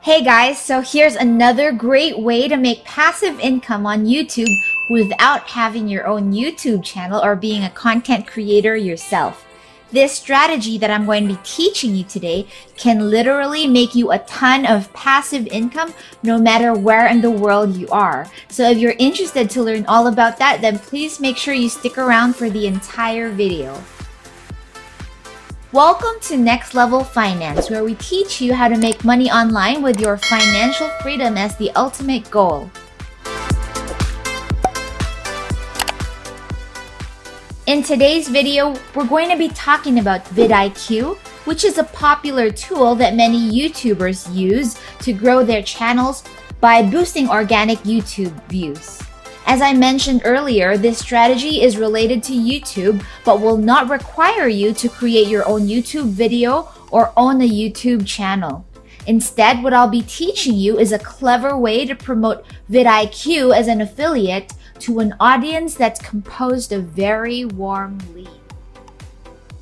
Hey guys, so here's another great way to make passive income on YouTube without having your own YouTube channel or being a content creator yourself. This strategy that I'm going to be teaching you today can literally make you a ton of passive income no matter where in the world you are. So if you're interested to learn all about that, then please make sure you stick around for the entire video. Welcome to Next Level Finance, where we teach you how to make money online with your financial freedom as the ultimate goal. In today's video, we're going to be talking about VidIQ, which is a popular tool that many YouTubers use to grow their channels by boosting organic YouTube views. As I mentioned earlier, this strategy is related to YouTube, but will not require you to create your own YouTube video or own a YouTube channel. Instead, what I'll be teaching you is a clever way to promote VidIQ as an affiliate to an audience that's composed of very warm leads.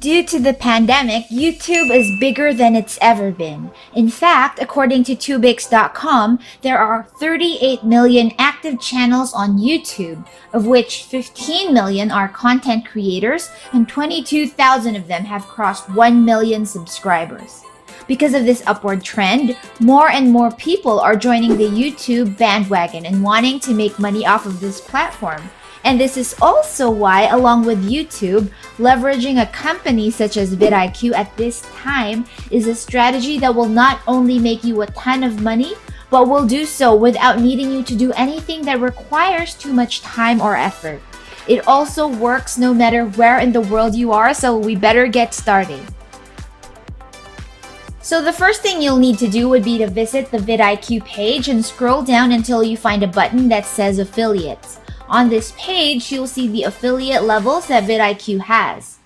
Due to the pandemic, YouTube is bigger than it's ever been. In fact, according to Tubix.com, there are 38 million active channels on YouTube, of which 15 million are content creators and 22,000 of them have crossed 1 million subscribers. Because of this upward trend, more and more people are joining the YouTube bandwagon and wanting to make money off of this platform. And this is also why, along with YouTube, leveraging a company such as VidIQ at this time is a strategy that will not only make you a ton of money, but will do so without needing you to do anything that requires too much time or effort. It also works no matter where in the world you are, so we better get started. So the first thing you'll need to do would be to visit the VidIQ page and scroll down until you find a button that says Affiliates. On this page, you'll see the affiliate levels that VidIQ has.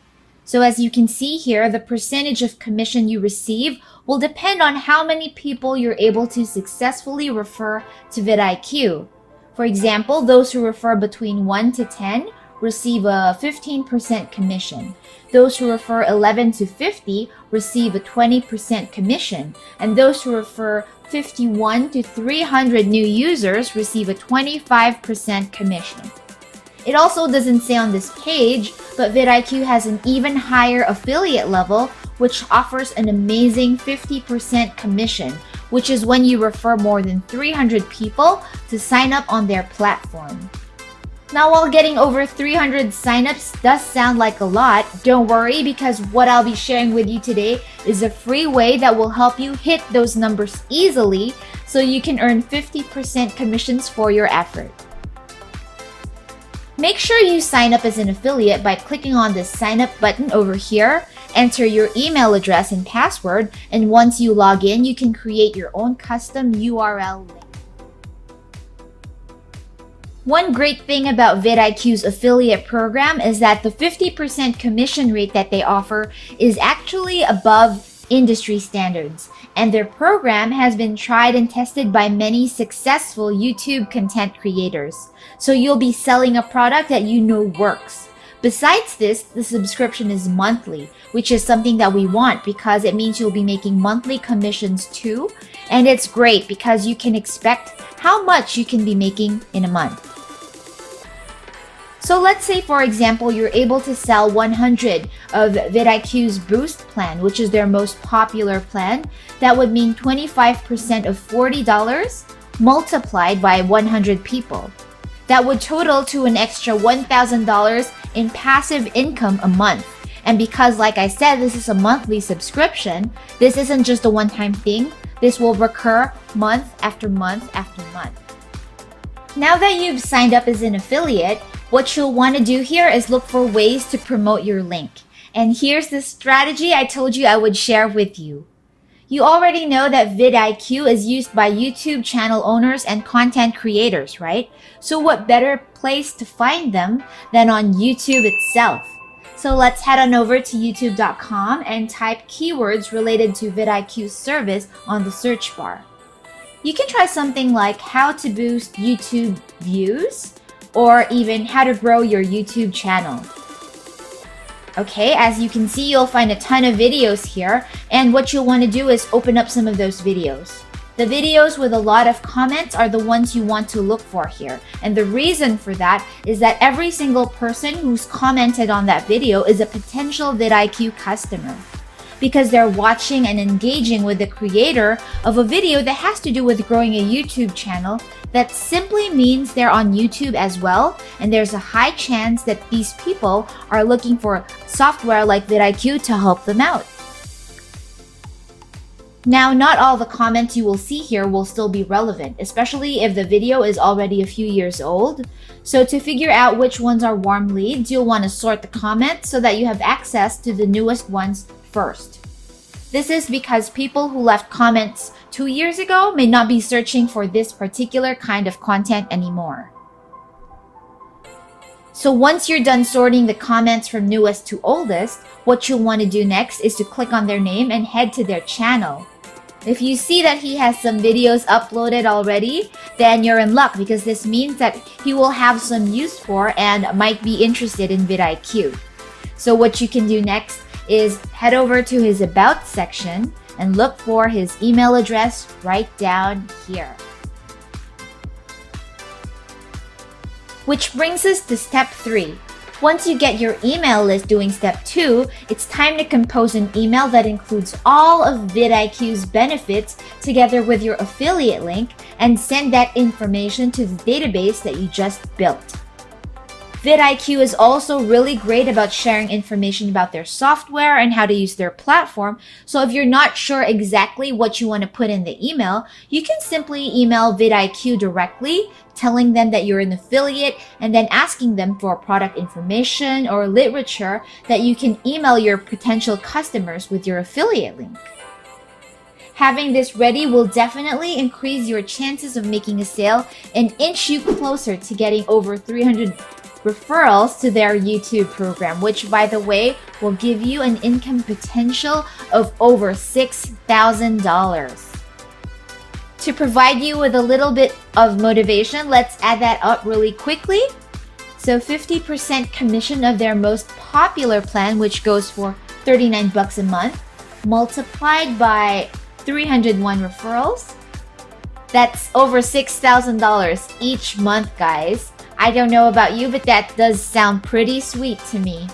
So as you can see here, the percentage of commission you receive will depend on how many people you're able to successfully refer to VidIQ. For example, those who refer between 1 to 10 receive a 15% commission. Those who refer 11 to 50 receive a 20% commission. And those who refer 51 to 300 new users receive a 25% commission. It also doesn't say on this page, but VidIQ has an even higher affiliate level, which offers an amazing 50% commission, which is when you refer more than 300 people to sign up on their platform. Now, while getting over 300 signups does sound like a lot, don't worry, because what I'll be sharing with you today is a free way that will help you hit those numbers easily so you can earn 50% commissions for your effort. Make sure you sign up as an affiliate by clicking on the sign up button over here, enter your email address and password, and once you log in, you can create your own custom URL link. One great thing about VidIQ's affiliate program is that the 50% commission rate that they offer is actually above industry standards, and their program has been tried and tested by many successful YouTube content creators. So you'll be selling a product that you know works. Besides this, the subscription is monthly, which is something that we want because it means you'll be making monthly commissions too, and it's great because you can expect how much you can be making in a month. So let's say, for example, you're able to sell 100 of VidIQ's Boost plan, which is their most popular plan. That would mean 25% of $40 multiplied by 100 people. That would total to an extra $1,000 in passive income a month. And because, like I said, this is a monthly subscription, this isn't just a one-time thing. This will recur month after month after month. Now that you've signed up as an affiliate, what you'll want to do here is look for ways to promote your link. And here's the strategy I told you I would share with you. You already know that VidIQ is used by YouTube channel owners and content creators, right? So what better place to find them than on YouTube itself? So let's head on over to youtube.com and type keywords related to VidIQ's service on the search bar. You can try something like how to boost YouTube views, or even how to grow your YouTube channel. Okay, as you can see, you'll find a ton of videos here, and what you'll want to do is open up some of those videos. The videos with a lot of comments are the ones you want to look for here. And the reason for that is that every single person who's commented on that video is a potential VidIQ customer, because they're watching and engaging with the creator of a video that has to do with growing a YouTube channel. That simply means they're on YouTube as well, and there's a high chance that these people are looking for software like VidIQ to help them out. Now, not all the comments you will see here will still be relevant, especially if the video is already a few years old. So to figure out which ones are warm leads, you'll want to sort the comments so that you have access to the newest ones first. This is because people who left comments 2 years ago may not be searching for this particular kind of content anymore. So once you're done sorting the comments from newest to oldest, what you'll want to do next is to click on their name and head to their channel. If you see that he has some videos uploaded already, then you're in luck, because this means that he will have some use for and might be interested in VidIQ. So what you can do next is head over to his About section and look for his email address right down here. Which brings us to step 3. Once you get your email list doing step 2, it's time to compose an email that includes all of VidIQ's benefits together with your affiliate link and send that information to the database that you just built. VidIQ is also really great about sharing information about their software and how to use their platform. So if you're not sure exactly what you want to put in the email, you can simply email VidIQ directly, telling them that you're an affiliate and then asking them for product information or literature that you can email your potential customers with your affiliate link. Having this ready will definitely increase your chances of making a sale and inch you closer to getting over 300 referrals to their YouTube program, which, by the way, will give you an income potential of over $6,000. To provide you with a little bit of motivation, let's add that up really quickly. So 50% commission of their most popular plan, which goes for $39 a month, multiplied by 301 referrals. That's over $6,000 each month, guys. I don't know about you, but that does sound pretty sweet to me.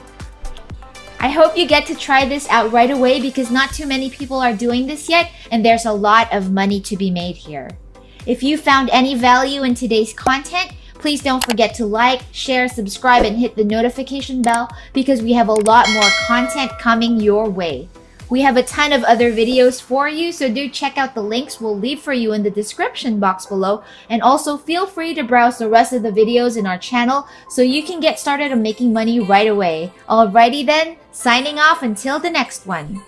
I hope you get to try this out right away, because not too many people are doing this yet, and there's a lot of money to be made here. If you found any value in today's content, please don't forget to like, share, subscribe, and hit the notification bell, because we have a lot more content coming your way. We have a ton of other videos for you, so do check out the links we'll leave for you in the description box below, and also feel free to browse the rest of the videos in our channel so you can get started on making money right away. Alrighty then, signing off until the next one.